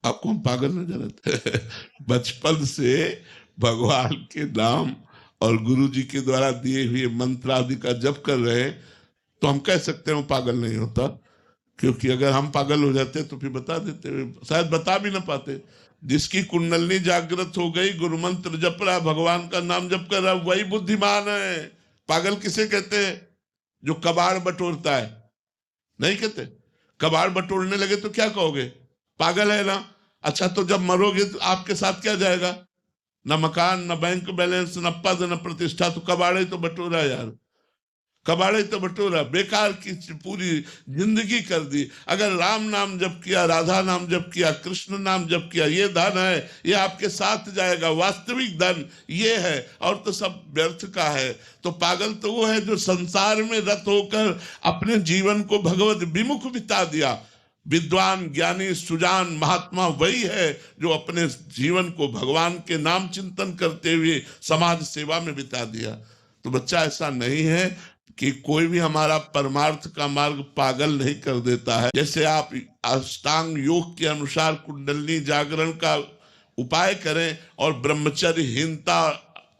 आपको हम पागल नजर आते? बचपन से भगवान के नाम और गुरु जी के द्वारा दिए हुए मंत्र आदि का जप कर रहे हैं, तो हम कह सकते हैं वो पागल नहीं होता। क्योंकि अगर हम पागल हो जाते तो फिर बता देते, शायद बता भी ना पाते। जिसकी कुंडलनी जागृत हो गई, गुरु मंत्र जप रहा, भगवान का नाम जप कर रहा, वही बुद्धिमान है। पागल किसे कहते हैं? जो कबाड़ बटोरता है, नहीं कहते? कबाड़ बटोरने लगे तो क्या कहोगे? पागल है ना। अच्छा, तो जब मरोगे तो आपके साथ क्या जाएगा? न मकान, न बैंक बैलेंस, न पद, न प्रतिष्ठा। तो कबाड़े तो बटोरा यार, कबाड़े तो बटोरा, बेकार की पूरी जिंदगी कर दी। अगर राम नाम जप किया, राधा नाम जप किया, कृष्ण नाम जप किया, ये धन है, ये आपके साथ जाएगा, वास्तविक धन ये है, और तो सब व्यर्थ का है। तो पागल तो वो है जो संसार में रत होकर अपने जीवन को भगवत विमुख बिता दिया। विद्वान, ज्ञानी, सुजान, महात्मा वही है जो अपने जीवन को भगवान के नाम चिंतन करते हुए समाज सेवा में बिता दिया। तो बच्चा, ऐसा नहीं है कि कोई भी हमारा परमार्थ का मार्ग पागल नहीं कर देता है। जैसे आप अष्टांग योग के अनुसार कुंडलनी जागरण का उपाय करें और ब्रह्मचर्यहीनता,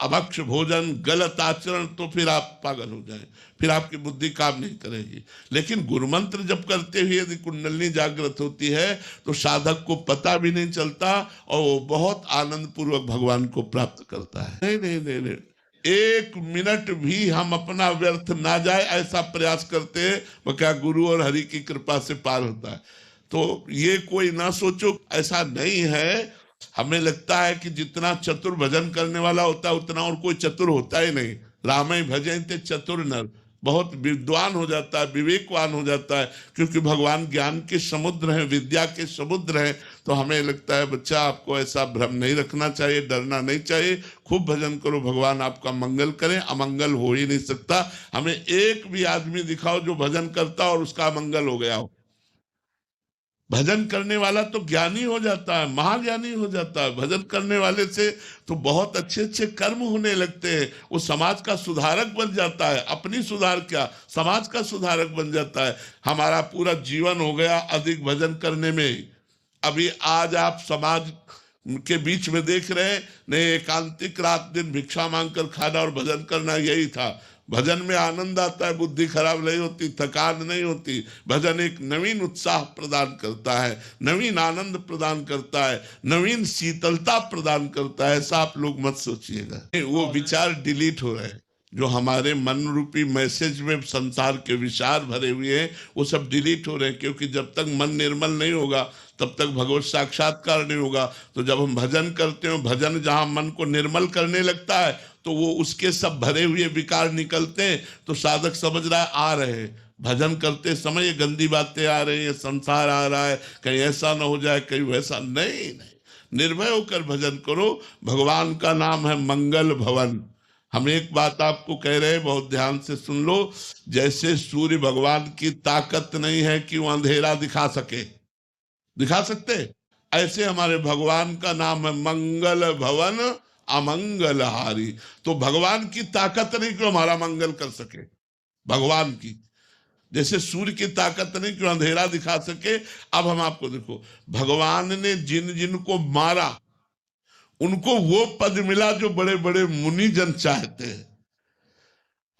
अभक्ष भोजन, गलत आचरण, तो फिर आप पागल हो जाएं, फिर आपकी बुद्धि काम नहीं करेगी। लेकिन गुरु मंत्र जप करते हुए यदि कुंडलनी जागृत होती है तो साधक को पता भी नहीं चलता और वो बहुत आनंद पूर्वक भगवान को प्राप्त करता है। नहीं नहीं नहीं नहीं, एक मिनट भी हम अपना व्यर्थ ना जाए ऐसा प्रयास करते हैं, वो क्या गुरु और हरि की कृपा से पार होता है। तो ये कोई ना सोचो, ऐसा नहीं है। हमें लगता है कि जितना चतुर भजन करने वाला होता है उतना और कोई चतुर होता ही नहीं। रामे भजन्ते चतुर नर, बहुत विद्वान हो जाता है, विवेकवान हो जाता है, क्योंकि भगवान ज्ञान के समुद्र हैं, विद्या के समुद्र हैं। तो हमें लगता है बच्चा, आपको ऐसा भ्रम नहीं रखना चाहिए, डरना नहीं चाहिए। खूब भजन करो, भगवान आपका मंगल करें, अमंगल हो ही नहीं सकता। हमें एक भी आदमी दिखाओ जो भजन करता और उसका अमंगल हो गया हो। भजन करने वाला तो ज्ञानी हो जाता है, महाज्ञानी हो जाता है। भजन करने वाले से तो बहुत अच्छे अच्छे कर्म होने लगते हैं। वो समाज का सुधारक बन जाता है, अपनी सुधार क्या, समाज का सुधारक बन जाता है। हमारा पूरा जीवन हो गया अधिक भजन करने में। अभी आज आप समाज के बीच में देख रहे हैं, नहीं, एकांतिक रात दिन भिक्षा मांगकर खाना और भजन करना, यही था। भजन में आनंद आता है, बुद्धि खराब नहीं होती, थकान नहीं होती। भजन एक नवीन उत्साह प्रदान करता है, नवीन आनंद प्रदान करता है, नवीन शीतलता प्रदान करता है। ऐसा आप लोग मत सोचिएगा। वो विचार डिलीट हो रहे हैं, जो हमारे मन रूपी मैसेज में संसार के विचार भरे हुए हैं वो सब डिलीट हो रहे हैं। क्योंकि जब तक मन निर्मल नहीं होगा तब तक भगवत साक्षात्कार नहीं होगा। तो जब हम भजन करते हो, भजन जहां मन को निर्मल करने लगता है तो वो उसके सब भरे हुए विकार निकलते हैं। तो साधक समझ रहा है आ रहे हैं, भजन करते समय ये गंदी बातें आ रही है, संसार आ रहा है, कहीं ऐसा ना हो जाए, कहीं वैसा। नहीं नहीं, निर्भय होकर भजन करो। भगवान का नाम है मंगल भवन। हम एक बात आपको कह रहे हैं, बहुत ध्यान से सुन लो। जैसे सूर्य भगवान की ताकत नहीं है कि वो अंधेरा दिखा सके, दिखा सकते, ऐसे हमारे भगवान का नाम है मंगल भवन अमंगल हारी। तो भगवान की ताकत नहीं कि हमारा मंगल कर सके, भगवान की। जैसे सूर्य की ताकत नहीं कि अंधेरा दिखा सके। अब हम आपको देखो, भगवान ने जिन जिन को मारा उनको वो पद मिला जो बड़े बड़े मुनि जन चाहते हैं।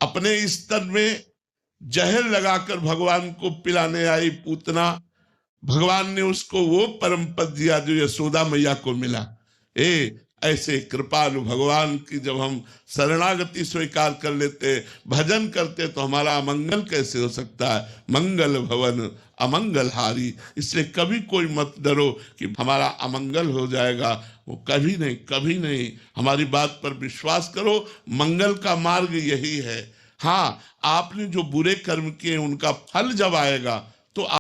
अपने स्तन में जहर लगाकर भगवान को पिलाने आई पूतना, भगवान ने उसको वो परम पद दिया जो यशोदा मैया को मिला। ऐसे कृपालु भगवान की जब हम शरणागति स्वीकार कर लेते, भजन करते, तो हमारा अमंगल कैसे हो सकता है? मंगल भवन अमंगल हारी। इसलिए कभी कोई मत डरो कि हमारा अमंगल हो जाएगा, वो कभी नहीं, कभी नहीं। हमारी बात पर विश्वास करो, मंगल का मार्ग यही है। हाँ, आपने जो बुरे कर्म किए उनका फल जब आएगा